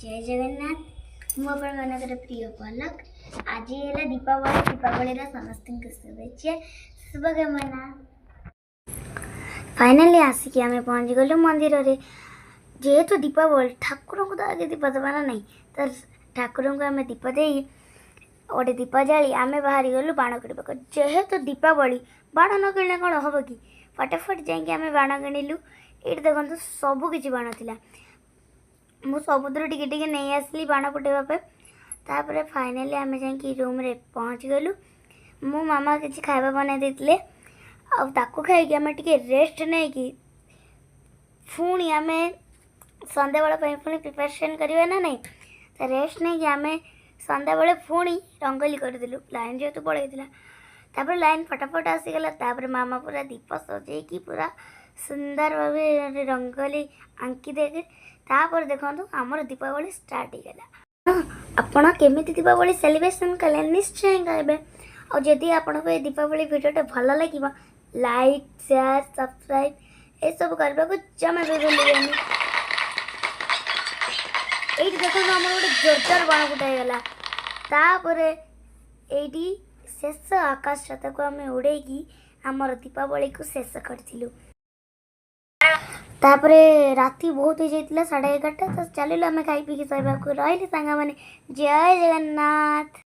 जय जगन्नाथ मु आपनकर प्रिय पलक आज है दीपावली दीपावली समस्त शुभेच्छा शुभकामना। फाइनाली आसिक आम पहुँच गलु मंदिर रे जेहेतु दीपावली ठाकुर को तो आगे दीप देवा ना नहीं तो ठाकुर को आम दीप दे गोटे दीप जाली आम बाहरी गलु बाण किणा जेहेतु दीपावली बाण न किणले कौन हम कि फटाफट जाइए बाण किणिलु। ये देखो सबकि बाण था मु सबुद्र टिके टिके नहीं आसली बाण फुटेवाई तापर फाइनाली आम जा रूम रे पहुँच गलु। मो मामा किसी खाଇବା बना देते आकु खाई आम टे रेस्ट नहीं कि पुणी आम संध्या बेला पुणी प्रिपरेशन करवा ना नहीं तो रेस्ट नहीं कि आम संध्या बेले पुणी रंगोली करदेलु लाइन जेहेतु पड़ेगा तापर लाइन फटाफट आसीगला तापर मामा पूरा दीप सजे कि पूरा सुंदर भाव रंगोली आंकी देखे तापर देखो आमर दीपावली स्टार्ट होगा। आपण केमी दीपावली सेलिब्रेशन कले निश्चय कहे और जदि आपको ये दीपावली वीडियोटा भल लगे लाइक शेयर सब्सक्राइब ये सब करने को जमा भी भूलिए। ये देखो आम गोटे जोरदार बाण फुटाईगला तापर ये शेष आकाश छता को आम उड़े आमर दीपावली को शेष करूँ। तापरे राति बहुत हो जाता 11:30 तो चलो आम खाई पी सोवा को रही सांग मैंने जय जगन्नाथ।